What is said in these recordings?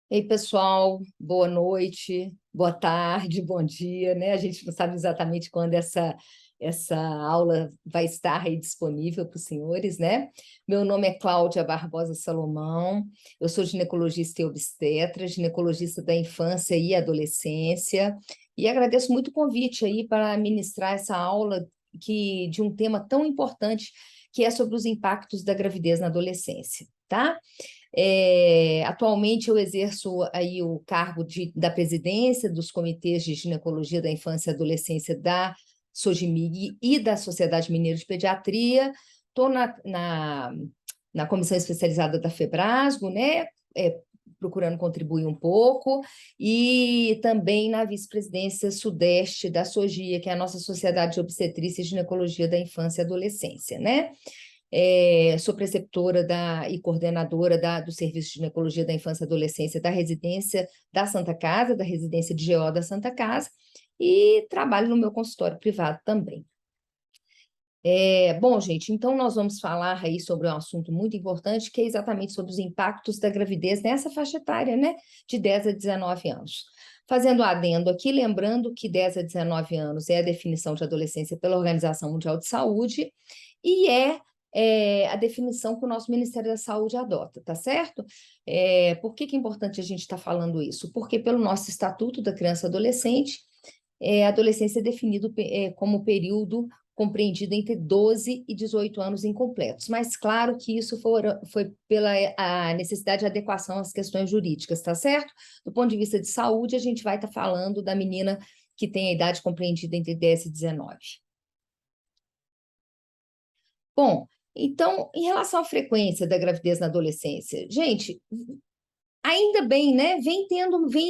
Ei, pessoal, boa noite, boa tarde, bom dia, né? A gente não sabe exatamente quando essa aula vai estar aí disponível para os senhores, né? Meu nome é Cláudia Barbosa Salomão, eu sou ginecologista e obstetra, ginecologista da infância e adolescência, e agradeço muito o convite aí para ministrar essa aula de um tema tão importante, que é sobre os impactos da gravidez na adolescência, tá? Atualmente eu exerço aí o cargo da presidência dos comitês de ginecologia da infância e adolescência da SOGMIG e da Sociedade Mineira de Pediatria. Estou na comissão especializada da FEBRASGO, né? Procurando contribuir um pouco, e também na vice-presidência sudeste da SOGIA, que é a nossa Sociedade de Obstetrícia e Ginecologia da Infância e Adolescência, né? Sou preceptora e coordenadora do Serviço de Ginecologia da Infância e Adolescência da residência da Santa Casa, da residência de GO da Santa Casa, e trabalho no meu consultório privado também. Bom, gente, então nós vamos falar aí sobre um assunto muito importante, que é exatamente sobre os impactos da gravidez nessa faixa etária, né, de 10 a 19 anos. Fazendo adendo aqui, lembrando que 10 a 19 anos é a definição de adolescência pela Organização Mundial de Saúde, e a definição que o nosso Ministério da Saúde adota, tá certo? Por que é importante a gente estar falando isso? Porque pelo nosso Estatuto da Criança e Adolescente, a adolescência é definido como período compreendido entre 12 e 18 anos incompletos. Mas claro que isso foi pela a necessidade de adequação às questões jurídicas, tá certo? Do ponto de vista de saúde, a gente vai estar falando da menina que tem a idade compreendida entre 10 e 19. Bom, então, em relação à frequência da gravidez na adolescência, gente, ainda bem, né? Vem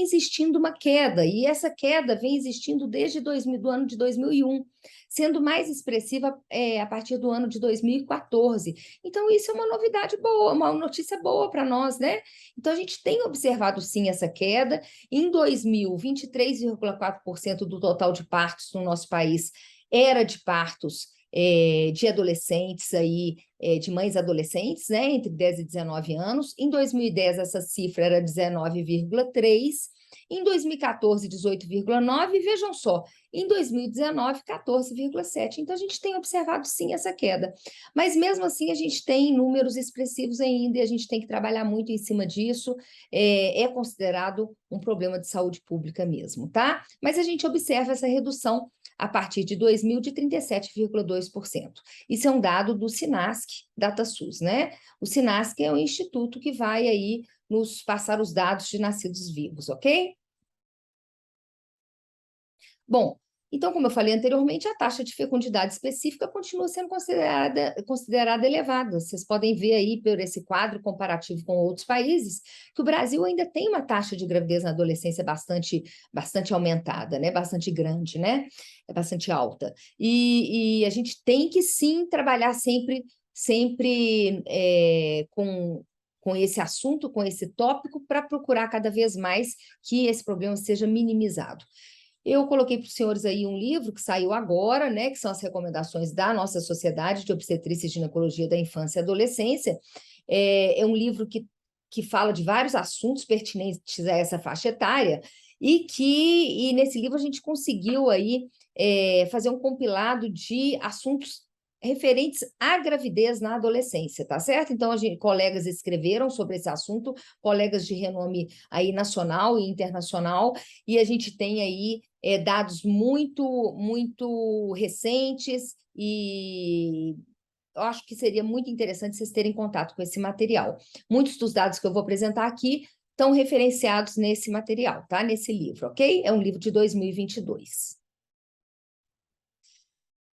existindo uma queda, e essa queda vem existindo desde do ano de 2001, sendo mais expressiva a partir do ano de 2014. Então, isso é uma novidade boa, uma notícia boa para nós, né? Então, a gente tem observado sim essa queda. Em 2000, 23,4% do total de partos no nosso país era de partos de adolescentes aí, de mães adolescentes, né, entre 10 e 19 anos. Em 2010, essa cifra era 19,3, em 2014, 18,9, e vejam só, em 2019, 14,7. Então, a gente tem observado, sim, essa queda. Mas, mesmo assim, a gente tem números expressivos ainda, e a gente tem que trabalhar muito em cima disso. É considerado um problema de saúde pública mesmo, tá? Mas a gente observa essa redução a partir de 2000 de 37,2%. Isso é um dado do SINASC, DataSUS, né? O SINASC é o instituto que vai aí nos passar os dados de nascidos vivos, ok? Bom, então, como eu falei anteriormente, a taxa de fecundidade específica continua sendo considerada elevada. Vocês podem ver aí, por esse quadro comparativo com outros países, que o Brasil ainda tem uma taxa de gravidez na adolescência bastante aumentada, né? Bastante grande, né? É bastante alta. E a gente tem que, sim, trabalhar sempre com esse assunto, com esse tópico, para procurar cada vez mais que esse problema seja minimizado. Eu coloquei para os senhores aí um livro que saiu agora, né, que são as recomendações da nossa Sociedade de Obstetrícia e Ginecologia da Infância e Adolescência. É um livro que fala de vários assuntos pertinentes a essa faixa etária, e nesse livro a gente conseguiu aí fazer um compilado de assuntos referentes à gravidez na adolescência, tá certo? Então, colegas escreveram sobre esse assunto, colegas de renome aí nacional e internacional, e a gente tem aí dados muito recentes, e eu acho que seria muito interessante vocês terem contato com esse material. Muitos dos dados que eu vou apresentar aqui estão referenciados nesse material, tá? Nesse livro, ok? É um livro de 2022.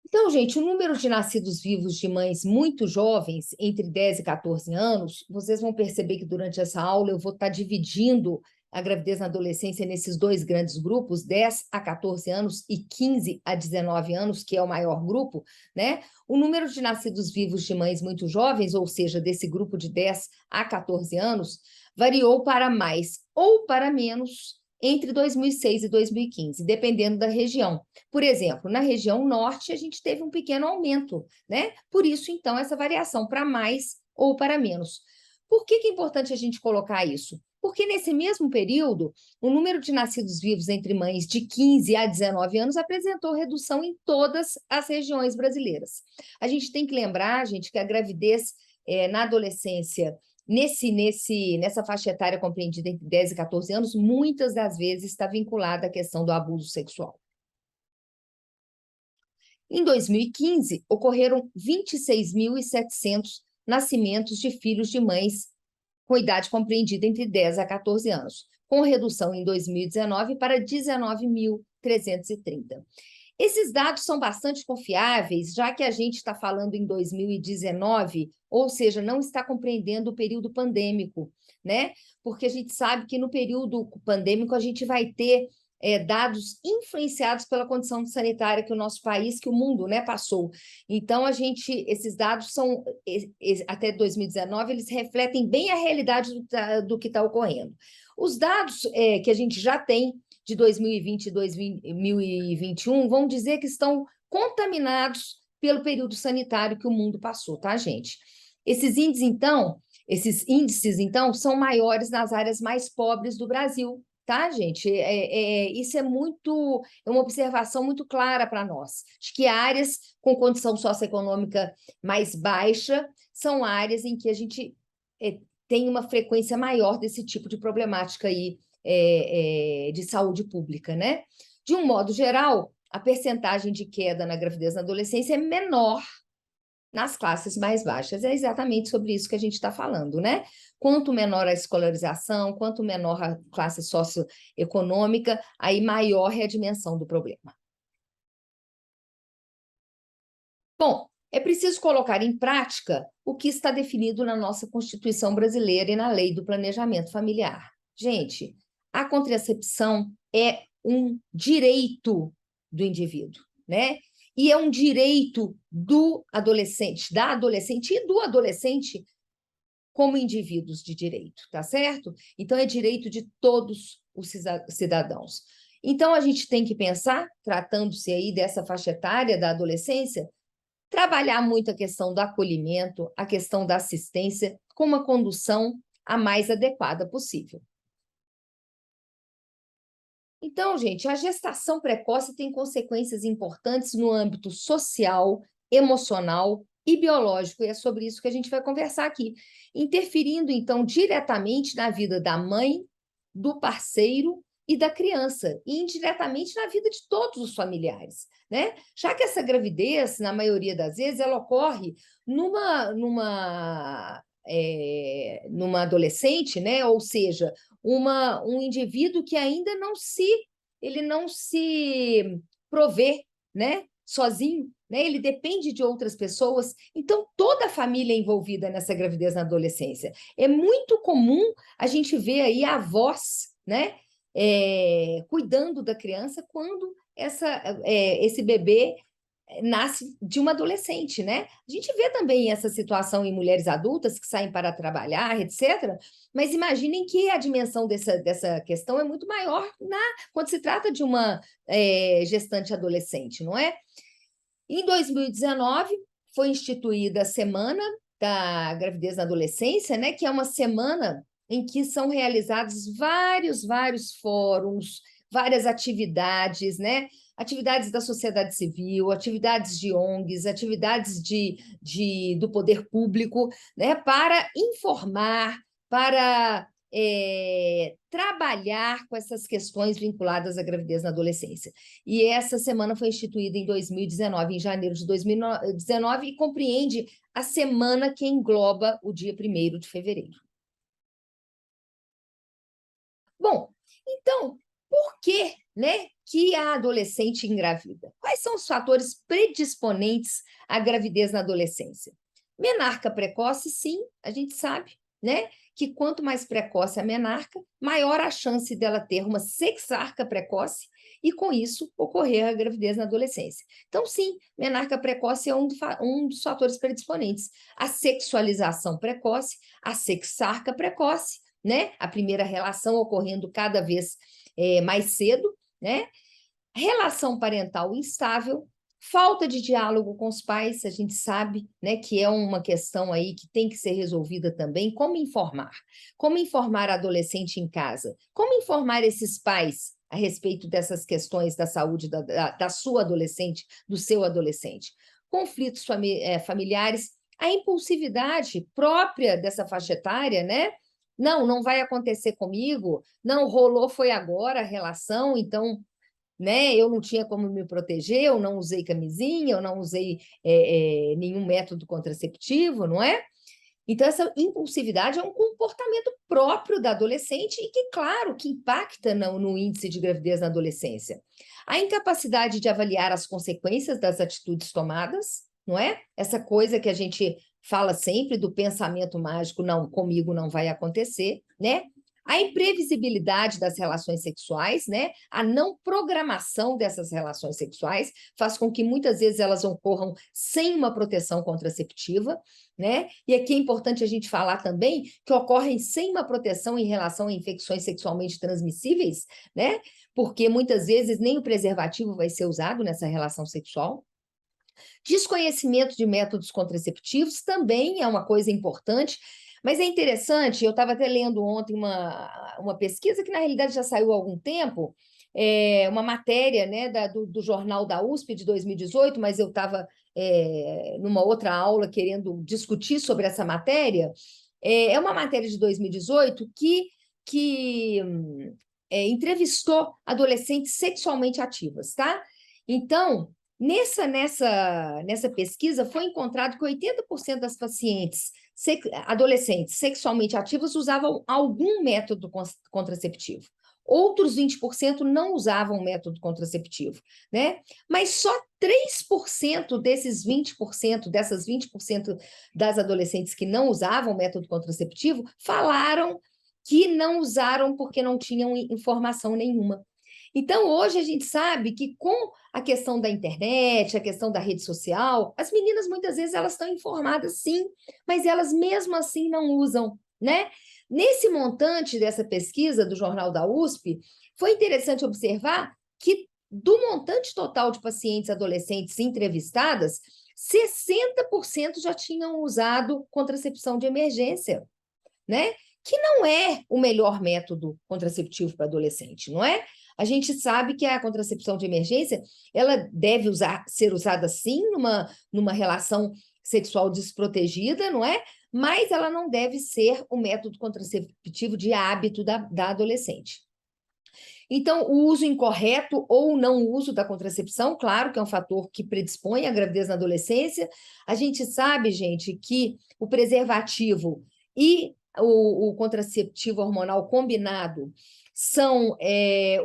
Então, gente, o número de nascidos vivos de mães muito jovens, entre 10 e 14 anos, vocês vão perceber que durante essa aula eu vou estar dividindo a gravidez na adolescência nesses dois grandes grupos, 10 a 14 anos e 15 a 19 anos, que é o maior grupo, né? O número de nascidos vivos de mães muito jovens, ou seja, desse grupo de 10 a 14 anos, variou para mais ou para menos entre 2006 e 2015, dependendo da região. Por exemplo, na região norte, a gente teve um pequeno aumento, né? Por isso, então, essa variação para mais ou para menos. Por que é importante a gente colocar isso? Porque nesse mesmo período, o número de nascidos vivos entre mães de 15 a 19 anos apresentou redução em todas as regiões brasileiras. A gente tem que lembrar, gente, que a gravidez na adolescência, nessa faixa etária compreendida entre 10 e 14 anos, muitas das vezes está vinculada à questão do abuso sexual. Em 2015, ocorreram 26.700 nascimentos de filhos de mães com idade compreendida entre 10 a 14 anos, com redução em 2019 para 19.330. Esses dados são bastante confiáveis, já que a gente está falando em 2019, ou seja, não está compreendendo o período pandêmico, né? Porque a gente sabe que no período pandêmico a gente vai ter dados influenciados pela condição sanitária que o nosso país, que o mundo, né, passou. Então, esses dados são, até 2019, eles refletem bem a realidade do que está ocorrendo. Os dados que a gente já tem de 2020 e 2021 vão dizer que estão contaminados pelo período sanitário que o mundo passou, tá, gente? Esses índices, então, são maiores nas áreas mais pobres do Brasil, tá, gente? Isso é uma observação muito clara para nós. Acho que áreas com condição socioeconômica mais baixa são áreas em que a gente tem uma frequência maior desse tipo de problemática aí de saúde pública, né? De um modo geral, a percentagem de queda na gravidez na adolescência é menor nas classes mais baixas. É exatamente sobre isso que a gente está falando, né? Quanto menor a escolarização, quanto menor a classe socioeconômica, aí maior é a dimensão do problema. Bom, é preciso colocar em prática o que está definido na nossa Constituição brasileira e na Lei do Planejamento Familiar. Gente, a contracepção é um direito do indivíduo, né? E é um direito da adolescente e do adolescente como indivíduos de direito, tá certo? Então, é direito de todos os cidadãos. Então, a gente tem que pensar, tratando-se aí dessa faixa etária da adolescência, trabalhar muito a questão do acolhimento, a questão da assistência, com uma condução a mais adequada possível. Então, gente, a gestação precoce tem consequências importantes no âmbito social, emocional e biológico, e é sobre isso que a gente vai conversar aqui, interferindo, então, diretamente na vida da mãe, do parceiro e da criança, e indiretamente na vida de todos os familiares, né? Já que essa gravidez, na maioria das vezes, ela ocorre numa adolescente, né? Ou seja, um indivíduo que ainda ele não se provê, né? Sozinho, né? Ele depende de outras pessoas. Então, toda a família é envolvida nessa gravidez na adolescência. É muito comum a gente ver aí avós, né? Cuidando da criança quando esse bebê nasce de uma adolescente, né? A gente vê também essa situação em mulheres adultas que saem para trabalhar, etc. Mas imaginem que a dimensão dessa questão é muito maior quando se trata de uma gestante adolescente, não é? Em 2019, foi instituída a Semana da Gravidez na Adolescência, né? Que é uma semana em que são realizados vários fóruns, várias atividades, né? Atividades da sociedade civil, atividades de ONGs, atividades do poder público, né? Para informar, para trabalhar com essas questões vinculadas à gravidez na adolescência. E essa semana foi instituída em 2019, em janeiro de 2019, e compreende a semana que engloba o dia 1º de fevereiro. Bom, então, por que, né, que a adolescente engravida? Quais são os fatores predisponentes à gravidez na adolescência? Menarca precoce, sim, a gente sabe, né? Que quanto mais precoce a menarca, maior a chance dela ter uma sexarca precoce e, com isso, ocorrer a gravidez na adolescência. Então, sim, menarca precoce é um dos fatores predisponentes. A sexualização precoce, a sexarca precoce, né? A primeira relação ocorrendo cada vez mais cedo, né? Relação parental instável, Falta de diálogo com os pais, a gente sabe, né, que é uma questão aí que tem que ser resolvida também. Como informar? Como informar a adolescente em casa? Como informar esses pais a respeito dessas questões da saúde da sua adolescente, do seu adolescente? Conflitos familiares, a impulsividade própria dessa faixa etária, né? Não, não vai acontecer comigo, não rolou, foi agora a relação, então, né? Eu não tinha como me proteger, eu não usei camisinha, eu não usei nenhum método contraceptivo, não é? Então, essa impulsividade é um comportamento próprio da adolescente e que, claro, que impacta no índice de gravidez na adolescência. A incapacidade de avaliar as consequências das atitudes tomadas, não é? Essa coisa que a gente fala sempre do pensamento mágico, não, comigo não vai acontecer, né? A imprevisibilidade das relações sexuais, né? A não programação dessas relações sexuais faz com que muitas vezes elas ocorram sem uma proteção contraceptiva, né? E aqui é importante a gente falar também que ocorrem sem uma proteção em relação a infecções sexualmente transmissíveis, né? Porque muitas vezes nem o preservativo vai ser usado nessa relação sexual. Desconhecimento de métodos contraceptivos também é uma coisa importante, mas é interessante, eu estava até lendo ontem uma pesquisa que, na realidade, já saiu há algum tempo, uma matéria, né, do jornal da USP de 2018, mas eu estava numa outra aula querendo discutir sobre essa matéria. É uma matéria de 2018 que entrevistou adolescentes sexualmente ativas, tá? Então, nessa pesquisa, foi encontrado que 80% das pacientes adolescentes sexualmente ativas usavam algum método contraceptivo. Outros 20% não usavam método contraceptivo, né? Mas só 3% desses 20%, dessas 20% das adolescentes que não usavam método contraceptivo, falaram que não usaram porque não tinham informação nenhuma. Então, hoje a gente sabe que com a questão da internet, a questão da rede social, as meninas muitas vezes elas estão informadas sim, mas elas mesmo assim não usam, né? Nesse montante dessa pesquisa do Jornal da USP, foi interessante observar que do montante total de pacientes adolescentes entrevistadas, 60% já tinham usado contracepção de emergência, né? Que não é o melhor método contraceptivo para adolescente, não é? A gente sabe que a contracepção de emergência, ela deve ser usada sim numa relação sexual desprotegida, não é? Mas ela não deve ser o método contraceptivo de hábito da adolescente. Então, o uso incorreto ou não uso da contracepção, claro que é um fator que predispõe à gravidez na adolescência. A gente sabe, gente, que o preservativo e o contraceptivo hormonal combinado são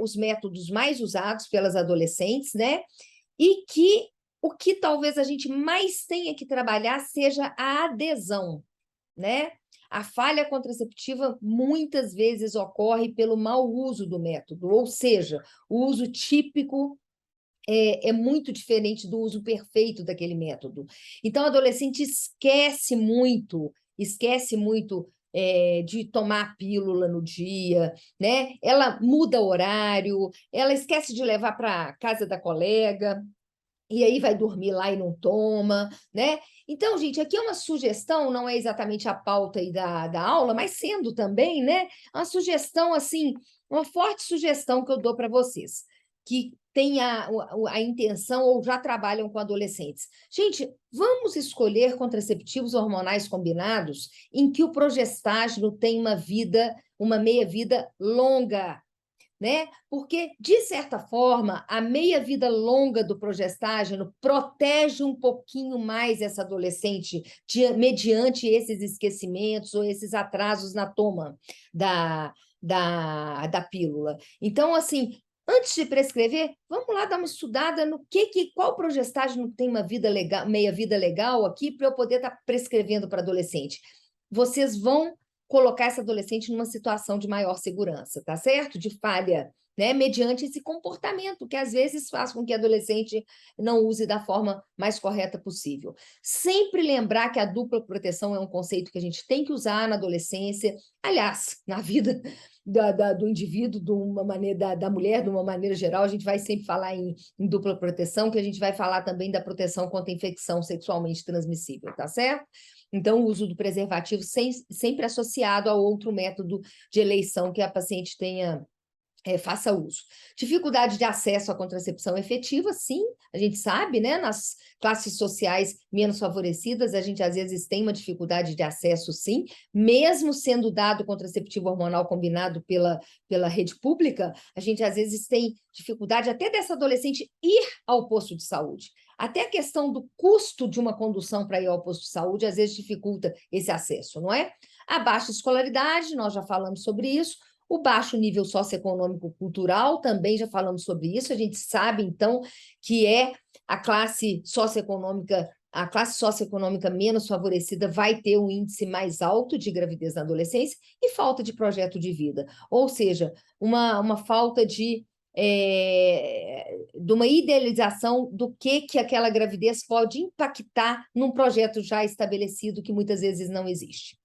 os métodos mais usados pelas adolescentes, né? E que o que talvez a gente mais tenha que trabalhar seja a adesão, né? A falha contraceptiva muitas vezes ocorre pelo mau uso do método, ou seja, o uso típico é muito diferente do uso perfeito daquele método. Então, a adolescente esquece muito de tomar a pílula no dia, né? Ela muda o horário, ela esquece de levar para a casa da colega, e aí vai dormir lá e não toma, né? Então, gente, aqui é uma sugestão, não é exatamente a pauta aí da aula, mas sendo também, né? Uma sugestão, assim, uma forte sugestão que eu dou para vocês, que têm a intenção ou já trabalham com adolescentes. Gente, vamos escolher contraceptivos hormonais combinados em que o progestágeno tem uma meia-vida longa, né? Porque, de certa forma, a meia-vida longa do progestágeno protege um pouquinho mais essa adolescente mediante esses esquecimentos ou esses atrasos na toma da pílula. Então, assim, antes de prescrever, vamos lá dar uma estudada no qual progestágeno tem uma vida legal, meia-vida legal aqui para eu poder estar prescrevendo para adolescente. Vocês vão colocar essa adolescente numa situação de maior segurança, tá certo? De falha, né, mediante esse comportamento, que às vezes faz com que a adolescente não use da forma mais correta possível. Sempre lembrar que a dupla proteção é um conceito que a gente tem que usar na adolescência, aliás, na vida do indivíduo, de uma maneira, da mulher, de uma maneira geral, a gente vai sempre falar em dupla proteção, que a gente vai falar também da proteção contra a infecção sexualmente transmissível, tá certo? Então, o uso do preservativo sempre associado a outro método de eleição que a paciente tenha faça uso. Dificuldade de acesso à contracepção efetiva, sim, a gente sabe, né? Nas classes sociais menos favorecidas, a gente às vezes tem uma dificuldade de acesso, sim, mesmo sendo dado contraceptivo hormonal combinado pela rede pública, a gente às vezes tem dificuldade até dessa adolescente ir ao posto de saúde. Até a questão do custo de uma condução para ir ao posto de saúde, às vezes dificulta esse acesso, não é? A baixa escolaridade, nós já falamos sobre isso. O baixo nível socioeconômico-cultural, também já falamos sobre isso, a gente sabe, então, que é a classe socioeconômica menos favorecida vai ter um índice mais alto de gravidez na adolescência e falta de projeto de vida, ou seja, uma falta de uma idealização do que aquela gravidez pode impactar num projeto já estabelecido que muitas vezes não existe.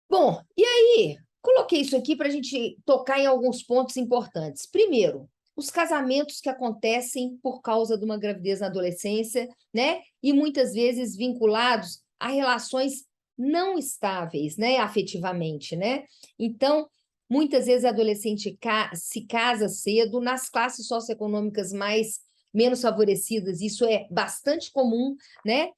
Bom, e aí, coloquei isso aqui para a gente tocar em alguns pontos importantes. Primeiro, os casamentos que acontecem por causa de uma gravidez na adolescência, né? E muitas vezes vinculados a relações não estáveis, né? Afetivamente, né? Então, muitas vezes a adolescente se casa cedo nas classes socioeconômicas menos favorecidas, isso é bastante comum, né?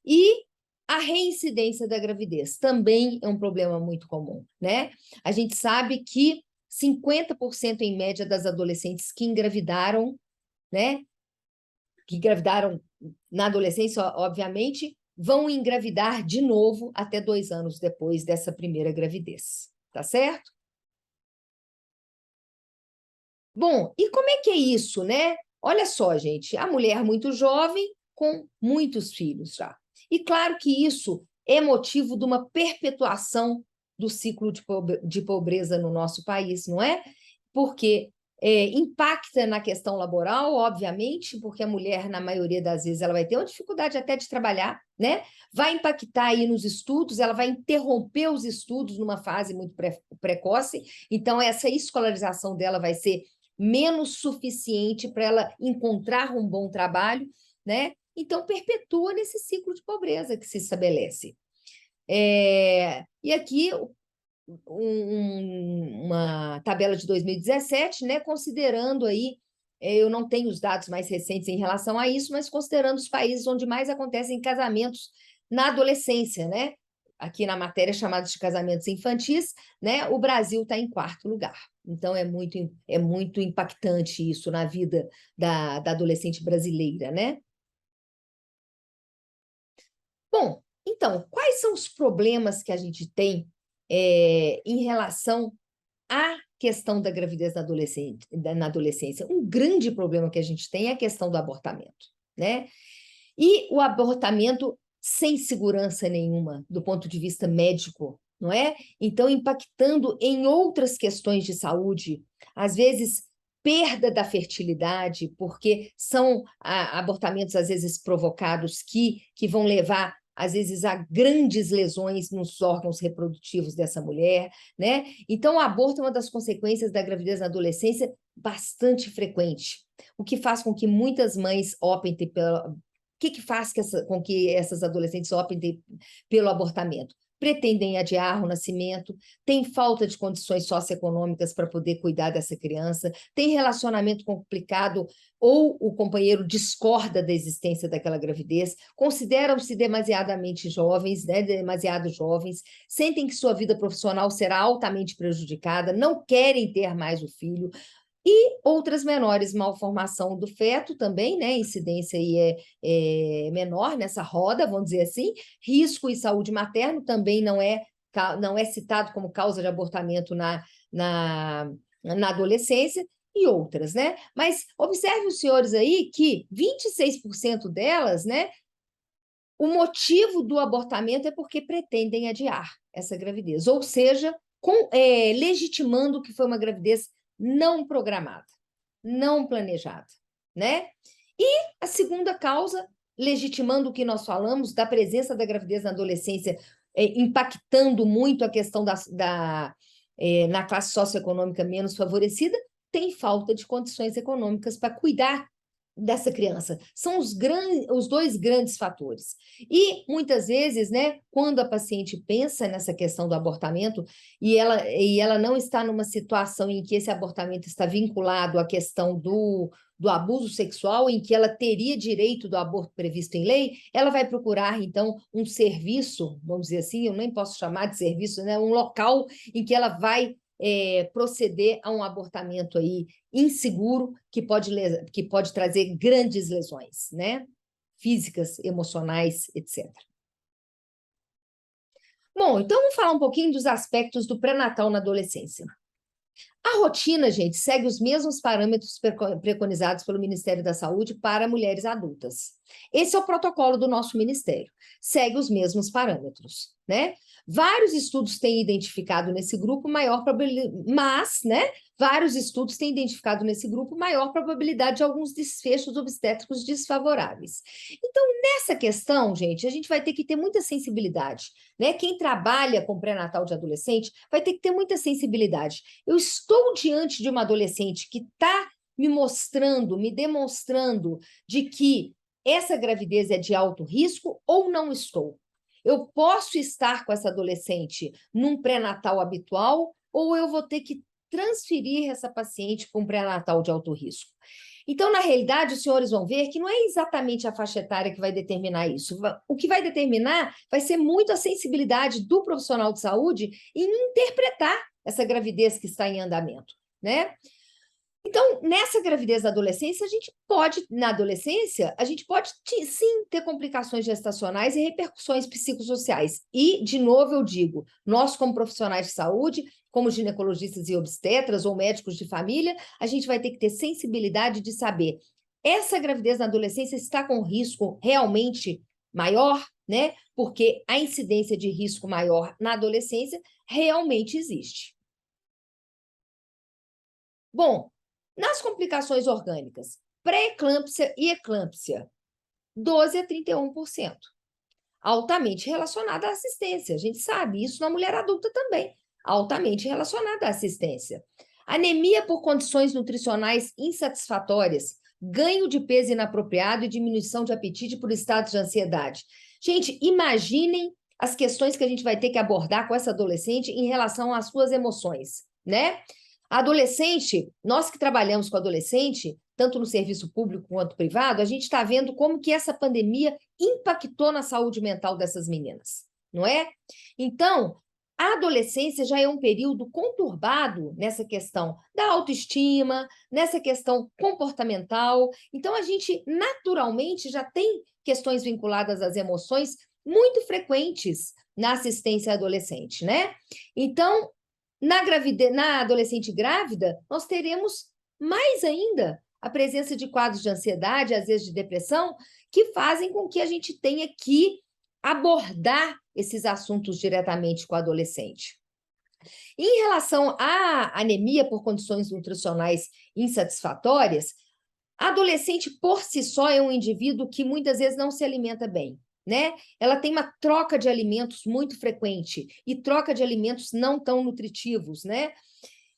E a reincidência da gravidez também é um problema muito comum, né? A gente sabe que 50% em média das adolescentes que engravidaram, né? Que engravidaram na adolescência, obviamente, vão engravidar de novo até 2 anos depois dessa primeira gravidez, tá certo? Bom, e como é que é isso, né? Olha só, gente, a mulher muito jovem com muitos filhos já. E claro que isso é motivo de uma perpetuação do ciclo de pobreza no nosso país, não é? Porque impacta na questão laboral, obviamente, porque a mulher, na maioria das vezes, ela vai ter uma dificuldade até de trabalhar, né? Vai impactar aí nos estudos, ela vai interromper os estudos numa fase muito precoce, então essa escolarização dela vai ser menos suficiente para ela encontrar um bom trabalho, né? Então, perpetua nesse ciclo de pobreza que se estabelece. E aqui, uma tabela de 2017, né, considerando aí, eu não tenho os dados mais recentes em relação a isso, mas considerando os países onde mais acontecem casamentos na adolescência, né? Aqui na matéria chamados de casamentos infantis, né? O Brasil está em 4º lugar. Então, é muito impactante isso na vida da adolescente brasileira, né? Bom, então, quais são os problemas que a gente tem em relação à questão da gravidez na adolescência? Um grande problema que a gente tem é a questão do abortamento, né? E o abortamento sem segurança nenhuma, do ponto de vista médico, não é? Então, impactando em outras questões de saúde, às vezes perda da fertilidade, porque são abortamentos, às vezes, provocados que vão levar, às vezes, a grandes lesões nos órgãos reprodutivos dessa mulher, né? Então, o aborto é uma das consequências da gravidez na adolescência bastante frequente, o que faz com que muitas mães optem pela, que faz com que essas adolescentes optem pelo abortamento? Pretendem adiar o nascimento, têm falta de condições socioeconômicas para poder cuidar dessa criança, tem relacionamento complicado ou o companheiro discorda da existência daquela gravidez, consideram-se demasiadamente jovens, né, demasiado jovens, sentem que sua vida profissional será altamente prejudicada, não querem ter mais o filho, e outras menores, malformação do feto também, né? Incidência aí é menor nessa roda, vamos dizer assim. Risco e saúde materno também não é citado como causa de abortamento na adolescência, e outras, né? Mas observe os senhores aí que 26% delas, né? O motivo do abortamento é porque pretendem adiar essa gravidez, ou seja, legitimando que foi uma gravidez não programada, não planejada, né? E a segunda causa, legitimando o que nós falamos da presença da gravidez na adolescência, impactando muito a questão na classe socioeconômica menos favorecida, tem falta de condições econômicas para cuidar dessa criança. São os dois grandes fatores. E, muitas vezes, né, quando a paciente pensa nessa questão do abortamento e ela não está numa situação em que esse abortamento está vinculado à questão do abuso sexual, em que ela teria direito do aborto previsto em lei, ela vai procurar, então, um serviço, vamos dizer assim, eu nem posso chamar de serviço, né, um local em que ela vai proceder a um abortamento aí inseguro que pode trazer grandes lesões, né? Físicas, emocionais, etc. Bom, então vamos falar um pouquinho dos aspectos do pré-natal na adolescência. A rotina, gente, segue os mesmos parâmetros preconizados pelo Ministério da Saúde para mulheres adultas. Esse é o protocolo do nosso ministério. Segue os mesmos parâmetros, né? Vários estudos têm identificado nesse grupo maior probabilidade, mas, né? Vários estudos têm identificado nesse grupo maior probabilidade de alguns desfechos obstétricos desfavoráveis. Então, nessa questão, gente, a gente vai ter que ter muita sensibilidade, né? Quem trabalha com pré-natal de adolescente vai ter que ter muita sensibilidade. Eu estou diante de uma adolescente que está me demonstrando de que essa gravidez é de alto risco ou não estou? Eu posso estar com essa adolescente num pré-natal habitual ou eu vou ter que transferir essa paciente para um pré-natal de alto risco? Então, na realidade, os senhores vão ver que não é exatamente a faixa etária que vai determinar isso. O que vai determinar vai ser muito a sensibilidade do profissional de saúde em interpretar essa gravidez que está em andamento, né? Então, nessa gravidez da adolescência, a gente pode sim ter complicações gestacionais e repercussões psicossociais. E, de novo, eu digo, nós como profissionais de saúde, como ginecologistas e obstetras ou médicos de família, a gente vai ter que ter sensibilidade de saber, essa gravidez na adolescência está com risco realmente maior, né? Porque a incidência de risco maior na adolescência realmente existe. Bom, nas complicações orgânicas, pré-eclâmpsia e eclâmpsia, 12 a 31%. Altamente relacionada à assistência. A gente sabe, isso na mulher adulta também. Altamente relacionada à assistência. Anemia por condições nutricionais insatisfatórias, ganho de peso inapropriado e diminuição de apetite por estados de ansiedade. Gente, imaginem as questões que a gente vai ter que abordar com essa adolescente em relação às suas emoções, né? Adolescente, nós que trabalhamos com adolescente, tanto no serviço público quanto privado, a gente está vendo como que essa pandemia impactou na saúde mental dessas meninas, não é? Então, a adolescência já é um período conturbado nessa questão da autoestima, nessa questão comportamental. Então, a gente naturalmente já tem questões vinculadas às emoções muito frequentes na assistência adolescente, né? Então, na adolescente grávida, nós teremos mais ainda a presença de quadros de ansiedade, às vezes de depressão, que fazem com que a gente tenha que abordar esses assuntos diretamente com o adolescente. Em relação à anemia por condições nutricionais insatisfatórias, a adolescente por si só é um indivíduo que muitas vezes não se alimenta bem, né? Ela tem uma troca de alimentos muito frequente e troca de alimentos não tão nutritivos, né?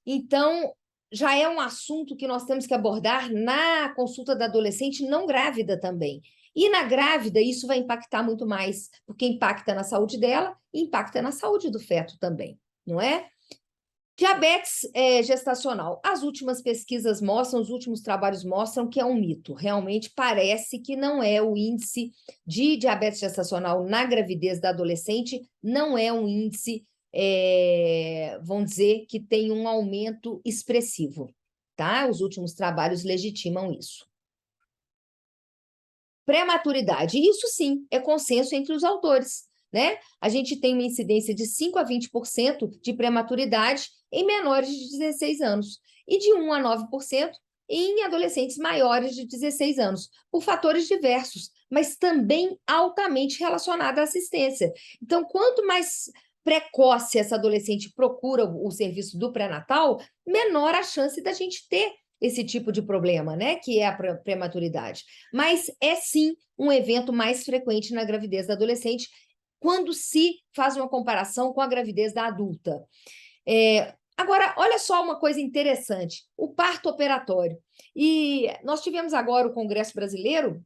Então, já é um assunto que nós temos que abordar na consulta da adolescente não grávida também. E na grávida, isso vai impactar muito mais, porque impacta na saúde dela e impacta na saúde do feto também, não é? Diabetes gestacional. As últimas pesquisas mostram, os últimos trabalhos mostram que é um mito. Realmente parece que não é o índice de diabetes gestacional na gravidez da adolescente, não é um índice, vamos dizer, que tem um aumento expressivo, tá? Os últimos trabalhos legitimam isso. Prematuridade. Isso sim, é consenso entre os autores, né? A gente tem uma incidência de 5 a 20% de prematuridade em menores de 16 anos e de 1 a 9% em adolescentes maiores de 16 anos, por fatores diversos, mas também altamente relacionado à assistência. Então, quanto mais precoce essa adolescente procura o serviço do pré-natal, menor a chance da gente ter esse tipo de problema, né, que é a prematuridade. Mas é sim um evento mais frequente na gravidez da adolescente, quando se faz uma comparação com a gravidez da adulta. Agora, olha só uma coisa interessante, o parto operatório. E nós tivemos agora o Congresso Brasileiro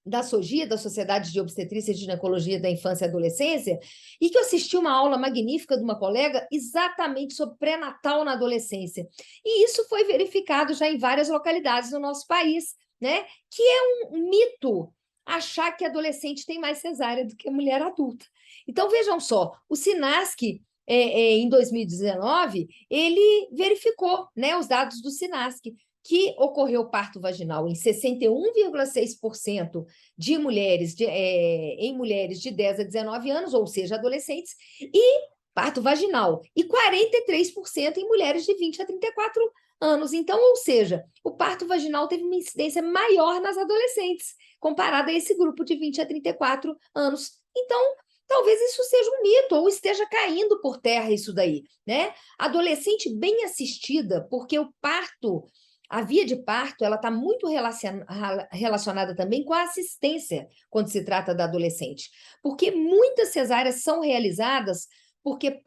da SOGIA, da Sociedade de Obstetrícia e Ginecologia da Infância e Adolescência, e que eu assisti uma aula magnífica de uma colega exatamente sobre pré-natal na adolescência. E isso foi verificado já em várias localidades do nosso país, né? Que é um mito achar que adolescente tem mais cesárea do que mulher adulta. Então, vejam só, o SINASC, em 2019, ele verificou, né, os dados do SINASC, que ocorreu parto vaginal em 61,6% de mulheres, em mulheres de 10 a 19 anos, ou seja, adolescentes, e parto vaginal, e 43% em mulheres de 20 a 34 anos. Então, ou seja, o parto vaginal teve uma incidência maior nas adolescentes, comparado a esse grupo de 20 a 34 anos. Então, talvez isso seja um mito, ou esteja caindo por terra isso daí, né? Adolescente bem assistida, porque o parto, a via de parto, ela está muito relacionada também com a assistência quando se trata da adolescente, porque muitas cesáreas são realizadas porque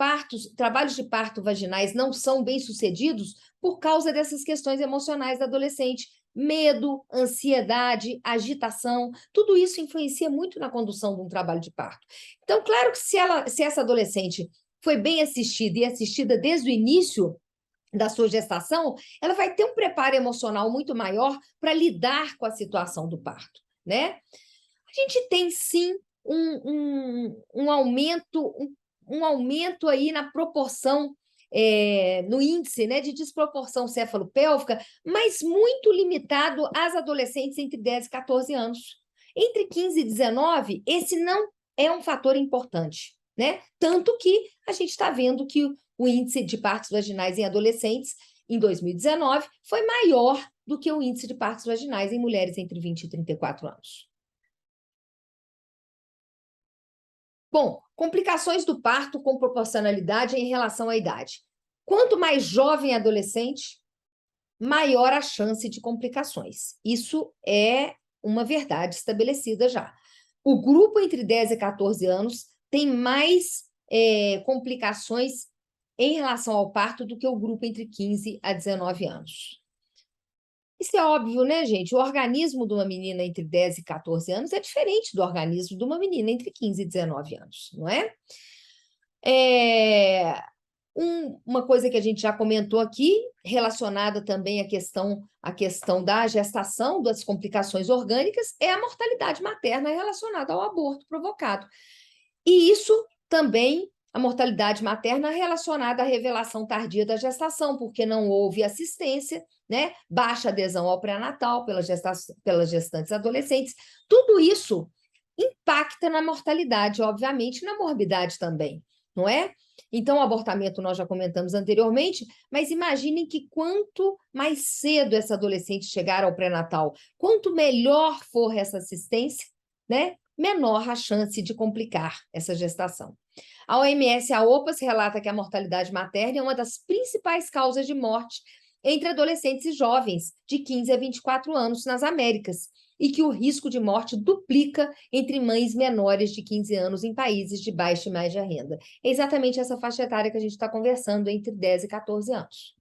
trabalhos de parto vaginais não são bem-sucedidos por causa dessas questões emocionais da adolescente. Medo, ansiedade, agitação, tudo isso influencia muito na condução de um trabalho de parto. Então, claro que se essa adolescente foi bem assistida e assistida desde o início da sua gestação, ela vai ter um preparo emocional muito maior para lidar com a situação do parto, né? A gente tem, sim, um aumento aí na proporção, no índice, né, de desproporção cefalopélvica, mas muito limitado às adolescentes entre 10 e 14 anos. Entre 15 e 19, esse não é um fator importante, né? Tanto que a gente está vendo que o índice de partos vaginais em adolescentes, em 2019, foi maior do que o índice de partos vaginais em mulheres entre 20 e 34 anos. Bom, complicações do parto com proporcionalidade em relação à idade. Quanto mais jovem adolescente, maior a chance de complicações. Isso é uma verdade estabelecida já. O grupo entre 10 e 14 anos tem mais complicações em relação ao parto do que o grupo entre 15 a 19 anos. Isso é óbvio, né, gente? O organismo de uma menina entre 10 e 14 anos é diferente do organismo de uma menina entre 15 e 19 anos, não é? Uma coisa que a gente já comentou aqui, relacionada também à questão da gestação, das complicações orgânicas, é a mortalidade materna relacionada ao aborto provocado. E isso também, a mortalidade materna relacionada à revelação tardia da gestação, porque não houve assistência, né? Baixa adesão ao pré-natal pelas gestantes adolescentes. Tudo isso impacta na mortalidade, obviamente, na morbidade também, não é? Então, o abortamento nós já comentamos anteriormente, mas imaginem que quanto mais cedo essa adolescente chegar ao pré-natal, quanto melhor for essa assistência, né? Menor a chance de complicar essa gestação. A OMS, a OPAS, relata que a mortalidade materna é uma das principais causas de morte entre adolescentes e jovens de 15 a 24 anos nas Américas, e que o risco de morte duplica entre mães menores de 15 anos em países de baixa e média renda. É exatamente essa faixa etária que a gente está conversando, entre 10 e 14 anos.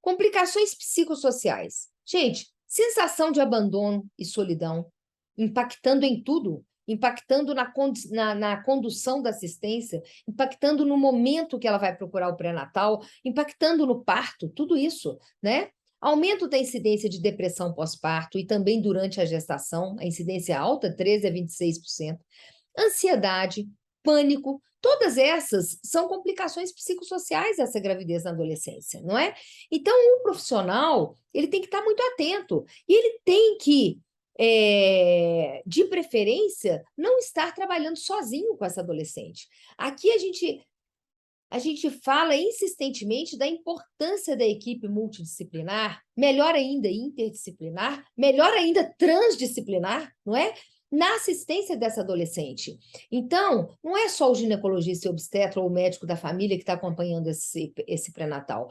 Complicações psicossociais. Gente, sensação de abandono e solidão, impactando em tudo, impactando na condução da assistência, impactando no momento que ela vai procurar o pré-natal, impactando no parto, tudo isso, né? Aumento da incidência de depressão pós-parto e também durante a gestação, a incidência alta, 13 a 26%. Ansiedade, pânico, todas essas são complicações psicossociais dessa gravidez na adolescência, não é? Então, o profissional, ele tem que estar muito atento e ele tem que, de preferência, não estar trabalhando sozinho com essa adolescente. Aqui a gente fala insistentemente da importância da equipe multidisciplinar, melhor ainda interdisciplinar, melhor ainda transdisciplinar, não é? na assistência dessa adolescente. Então, não é só o ginecologista e obstetra ou o médico da família que está acompanhando esse pré-natal.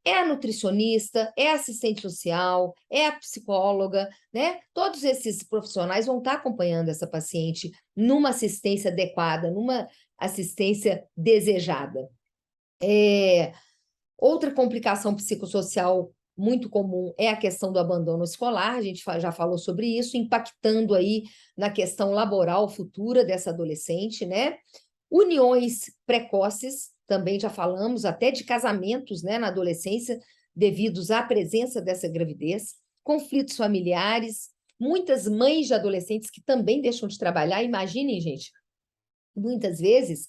É a nutricionista, é a assistente social, é a psicóloga, né? Todos esses profissionais vão estar acompanhando essa paciente numa assistência adequada, numa assistência desejada. Outra complicação psicossocial muito comum é a questão do abandono escolar, a gente já falou sobre isso, impactando aí na questão laboral futura dessa adolescente, né? Uniões precoces, também já falamos, até de casamentos, né, na adolescência, devidos à presença dessa gravidez, conflitos familiares, muitas mães de adolescentes que também deixam de trabalhar, imaginem, gente, muitas vezes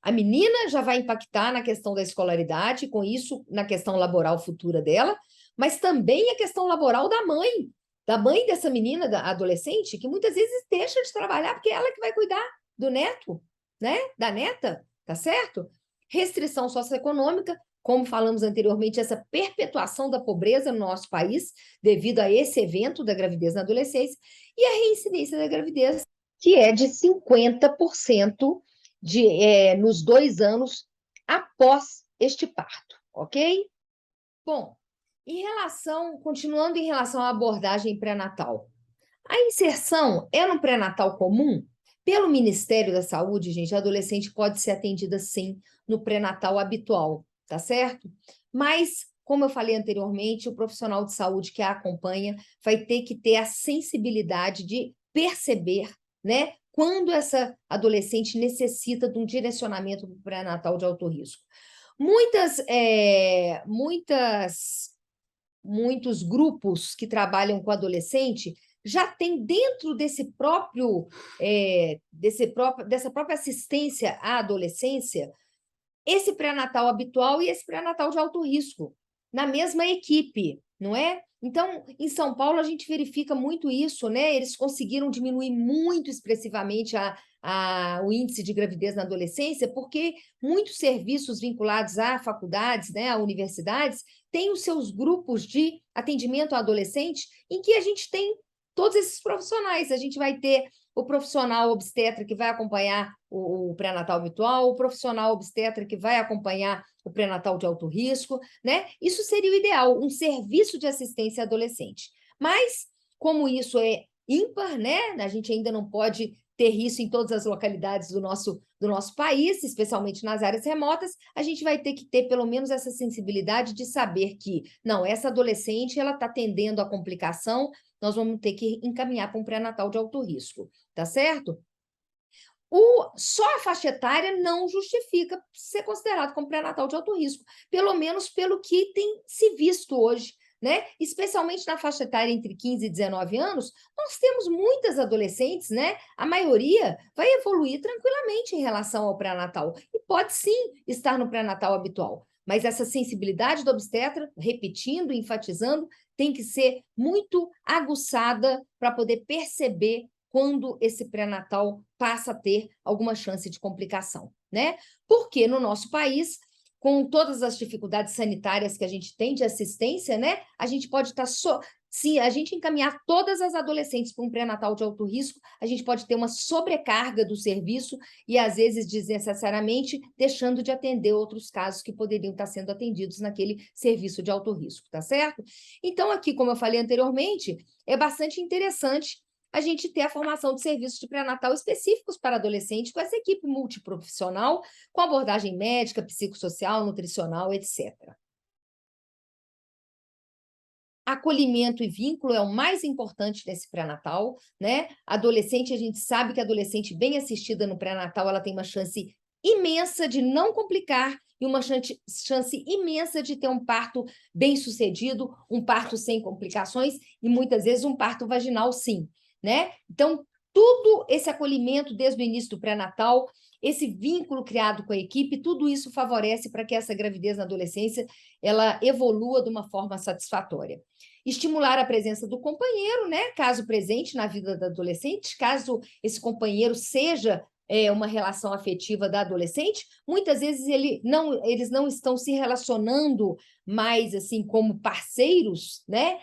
a menina já vai impactar na questão da escolaridade, com isso, na questão laboral futura dela, mas também a questão laboral da mãe dessa menina, da adolescente, que muitas vezes deixa de trabalhar porque é ela que vai cuidar do neto, né? Da neta, tá certo? Restrição socioeconômica, como falamos anteriormente, essa perpetuação da pobreza no nosso país, devido a esse evento da gravidez na adolescência, e a reincidência da gravidez, que é de 50% nos 2 anos após este parto, ok? Bom, continuando em relação à abordagem pré-natal, a inserção é no pré-natal comum? Pelo Ministério da Saúde, gente, a adolescente pode ser atendida sim no pré-natal habitual, tá certo? Mas, como eu falei anteriormente, o profissional de saúde que a acompanha vai ter que ter a sensibilidade de perceber, né, quando essa adolescente necessita de um direcionamento para o pré-natal de alto risco. Muitos grupos que trabalham com adolescente já tem dentro dessa própria assistência à adolescência esse pré-natal habitual e esse pré-natal de alto risco, na mesma equipe, não é? Então, em São Paulo, a gente verifica muito isso, né? Eles conseguiram diminuir muito expressivamente o índice de gravidez na adolescência, porque muitos serviços vinculados a faculdades, né, a universidades, têm os seus grupos de atendimento ao adolescente, em que a gente tem todos esses profissionais. A gente vai ter o profissional obstetra que vai acompanhar o pré-natal habitual, o profissional obstetra que vai acompanhar o pré-natal de alto risco, né? Isso seria o ideal, um serviço de assistência adolescente. Mas, como isso é ímpar, né? A gente ainda não pode ter isso em todas as localidades do nosso país, especialmente nas áreas remotas, a gente vai ter que ter pelo menos essa sensibilidade de saber que, não, essa adolescente, ela está tendendo a complicação, nós vamos ter que encaminhar para um pré-natal de alto risco, tá certo? Só a faixa etária não justifica ser considerado como pré-natal de alto risco, pelo menos pelo que tem se visto hoje, né? Especialmente na faixa etária entre 15 e 19 anos, nós temos muitas adolescentes, né? A maioria vai evoluir tranquilamente em relação ao pré-natal e pode sim estar no pré-natal habitual. Mas essa sensibilidade do obstetra, repetindo, enfatizando, tem que ser muito aguçada para poder perceber quando esse pré-natal passa a ter alguma chance de complicação, né? Porque no nosso país, com todas as dificuldades sanitárias que a gente tem de assistência, né? A gente pode estar se a gente encaminhar todas as adolescentes para um pré-natal de alto risco, a gente pode ter uma sobrecarga do serviço e, às vezes, desnecessariamente, deixando de atender outros casos que poderiam estar sendo atendidos naquele serviço de alto risco, tá certo? Então, aqui, como eu falei anteriormente, é bastante interessante a gente ter a formação de serviços de pré-natal específicos para adolescentes, com essa equipe multiprofissional, com abordagem médica, psicossocial, nutricional, etc. Acolhimento e vínculo é o mais importante nesse pré-natal, né? Adolescente, a gente sabe que a adolescente bem assistida no pré-natal, ela tem uma chance imensa de não complicar e uma chance imensa de ter um parto bem-sucedido, um parto sem complicações e muitas vezes um parto vaginal, sim, né? Então, tudo esse acolhimento desde o início do pré-natal, esse vínculo criado com a equipe, tudo isso favorece para que essa gravidez na adolescência ela evolua de uma forma satisfatória. Estimular a presença do companheiro, né? Caso presente na vida da adolescente, caso esse companheiro seja uma relação afetiva da adolescente, muitas vezes eles não estão se relacionando mais assim como parceiros, né?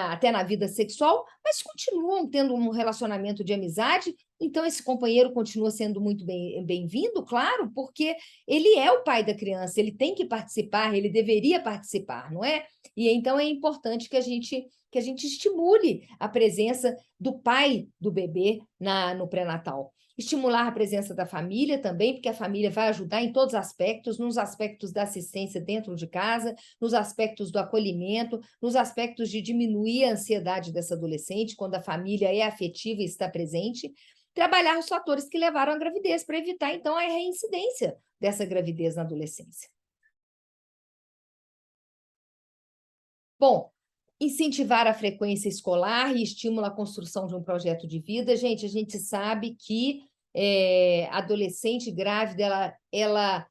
Até na vida sexual, mas continuam tendo um relacionamento de amizade, então esse companheiro continua sendo muito bem-vindo, claro, porque ele é o pai da criança, ele tem que participar, ele deveria participar, não é? E então é importante que a gente estimule a presença do pai do bebê no pré-natal. Estimular a presença da família também, porque a família vai ajudar em todos os aspectos, nos aspectos da assistência dentro de casa, nos aspectos do acolhimento, nos aspectos de diminuir a ansiedade dessa adolescente, quando a família é afetiva e está presente. Trabalhar os fatores que levaram à gravidez, para evitar, então, a reincidência dessa gravidez na adolescência. Bom, incentivar a frequência escolar e estimula a construção de um projeto de vida. Gente, a gente sabe que adolescente grávida, ela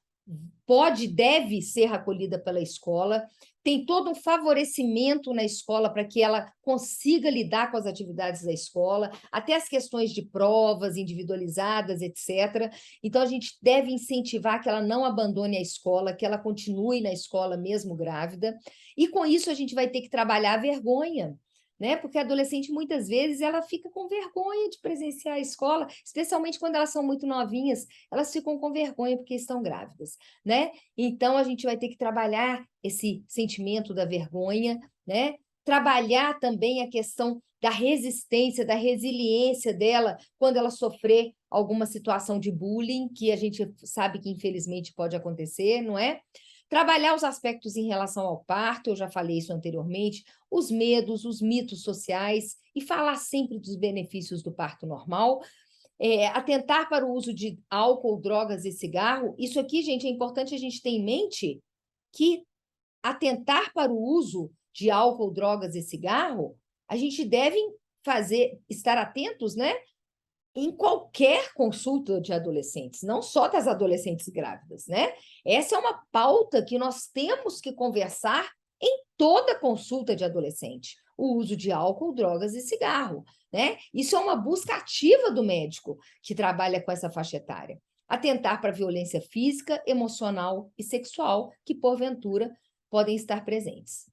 pode, deve ser acolhida pela escola, tem todo um favorecimento na escola para que ela consiga lidar com as atividades da escola, até as questões de provas individualizadas, etc. Então, a gente deve incentivar que ela não abandone a escola, que ela continue na escola mesmo grávida, e com isso a gente vai ter que trabalhar a vergonha, né? Porque a adolescente, muitas vezes, ela fica com vergonha de presenciar a escola, especialmente quando elas são muito novinhas, elas ficam com vergonha porque estão grávidas, né? Então, a gente vai ter que trabalhar esse sentimento da vergonha, né? Trabalhar também a questão da resistência, da resiliência dela quando ela sofrer alguma situação de bullying, que a gente sabe que, infelizmente, pode acontecer, não é? Trabalhar os aspectos em relação ao parto, eu já falei isso anteriormente, os medos, os mitos sociais, e falar sempre dos benefícios do parto normal, atentar para o uso de álcool, drogas e cigarro. Isso aqui, gente, é importante a gente ter em mente que atentar para o uso de álcool, drogas e cigarro, a gente deve estar atentos, né? Em qualquer consulta de adolescentes, não só das adolescentes grávidas, né? Essa é uma pauta que nós temos que conversar em toda consulta de adolescente, o uso de álcool, drogas e cigarro, né? Isso é uma busca ativa do médico que trabalha com essa faixa etária. Atentar para a violência física, emocional e sexual que, porventura, podem estar presentes.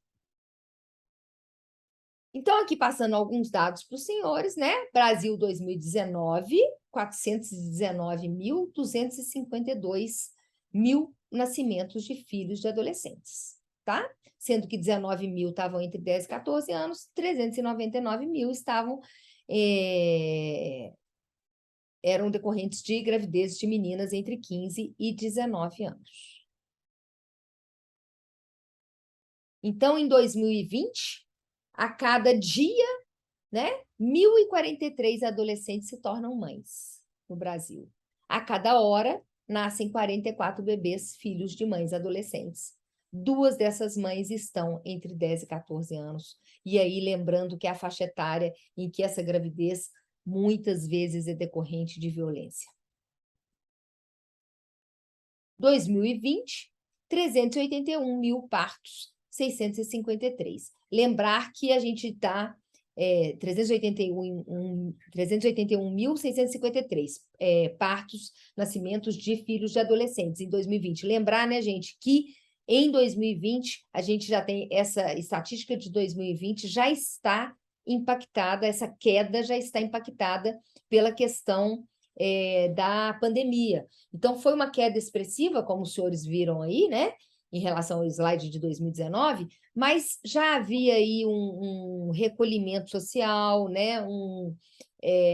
Então, aqui passando alguns dados para os senhores, né? Brasil 2019, 419.252 mil nascimentos de filhos de adolescentes, tá? Sendo que 19 mil estavam entre 10 e 14 anos, 399 mil eram decorrentes de gravidez de meninas entre 15 e 19 anos. Então, em 2020, a cada dia, né, 1.043 adolescentes se tornam mães no Brasil. A cada hora, nascem 44 bebês, filhos de mães adolescentes. 2 dessas mães estão entre 10 e 14 anos. E aí, lembrando que é a faixa etária em que essa gravidez muitas vezes é decorrente de violência. 2020, 381 mil partos, 653. Lembrar que a gente está 381.653 partos, nascimentos de filhos de adolescentes em 2020. Lembrar, né, gente, que em 2020 a gente já tem essa estatística de 2020 já está impactada, essa queda já está impactada pela questão da pandemia. Então, foi uma queda expressiva, como os senhores viram aí, né, em relação ao slide de 2019, mas já havia aí um recolhimento social, né,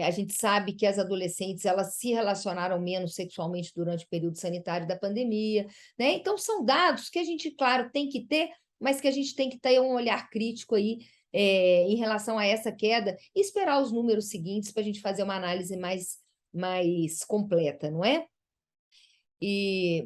a gente sabe que as adolescentes elas se relacionaram menos sexualmente durante o período sanitário da pandemia, né? Então, são dados que a gente, claro, tem que ter, mas que a gente tem que ter um olhar crítico aí em relação a essa queda e esperar os números seguintes para a gente fazer uma análise mais completa, não é? E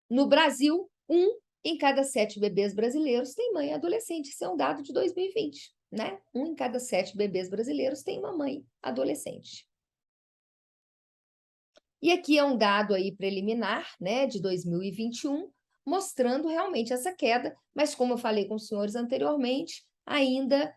no Brasil, 1 em cada 7 bebês brasileiros tem mãe adolescente. Isso é um dado de 2020, né? 1 em cada 7 bebês brasileiros tem uma mãe adolescente. E aqui é um dado aí preliminar, né, de 2021, mostrando realmente essa queda, mas como eu falei com os senhores anteriormente, ainda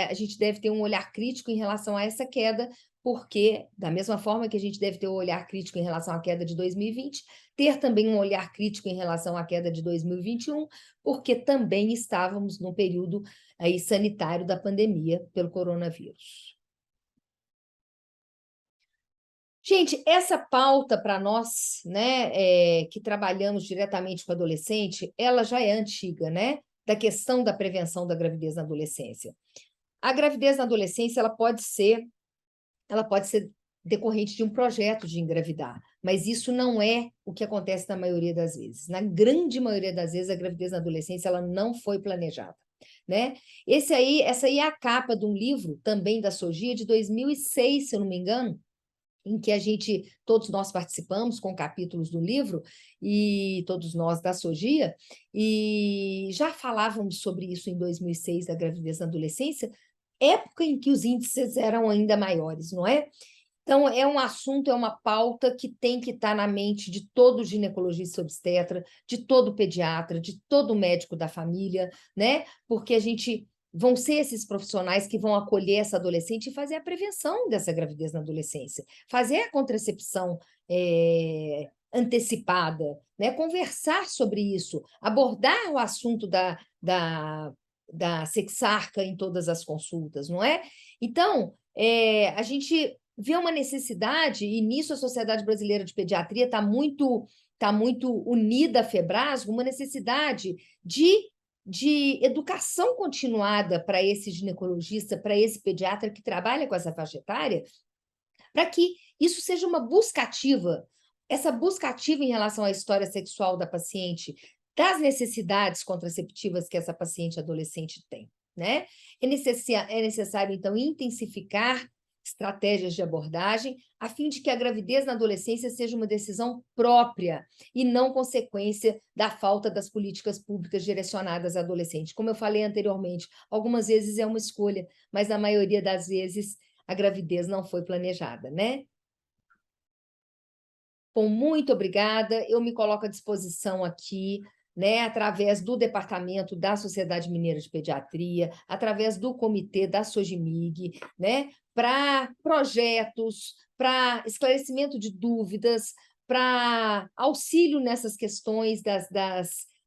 a gente deve ter um olhar crítico em relação a essa queda, porque, da mesma forma que a gente deve ter um olhar crítico em relação à queda de 2020, ter também um olhar crítico em relação à queda de 2021, porque também estávamos num período aí sanitário da pandemia pelo coronavírus. Gente, essa pauta para nós, né, que trabalhamos diretamente com adolescente, ela já é antiga, né? Da questão da prevenção da gravidez na adolescência. A gravidez na adolescência, ela pode ser decorrente de um projeto de engravidar, mas isso não é o que acontece na maioria das vezes. Na grande maioria das vezes, a gravidez na adolescência ela não foi planejada, né? Essa aí é a capa de um livro também da Sogia de 2006, se eu não me engano, em que todos nós participamos com capítulos do livro, e todos nós da Sogia, e já falávamos sobre isso em 2006, da gravidez na adolescência, época em que os índices eram ainda maiores, não é? Então, é um assunto, é uma pauta que tem que estar na mente de todo ginecologista obstetra, de todo pediatra, de todo médico da família, né? Porque vão ser esses profissionais que vão acolher essa adolescente e fazer a prevenção dessa gravidez na adolescência, fazer a contracepção antecipada, né? Conversar sobre isso, abordar o assunto da sexarca em todas as consultas, não é? Então, a gente vê uma necessidade, e nisso a Sociedade Brasileira de Pediatria tá muito unida à FEBRASGO, uma necessidade de educação continuada para esse ginecologista, para esse pediatra que trabalha com essa faixa etária, para que isso seja uma busca ativa, essa busca ativa em relação à história sexual da paciente, das necessidades contraceptivas que essa paciente adolescente tem, né? É necessário, então, intensificar estratégias de abordagem, a fim de que a gravidez na adolescência seja uma decisão própria e não consequência da falta das políticas públicas direcionadas à adolescente. Como eu falei anteriormente, algumas vezes é uma escolha, mas na maioria das vezes a gravidez não foi planejada, né? Bom, muito obrigada. Eu me coloco à disposição aqui, né, através do Departamento da Sociedade Mineira de Pediatria, através do Comitê da SOGMIG, né, para projetos, para esclarecimento de dúvidas, para auxílio nessas questões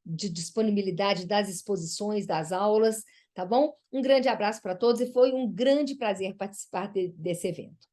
de disponibilidade das exposições, das aulas, tá bom? Um grande abraço para todos e foi um grande prazer participar desse evento.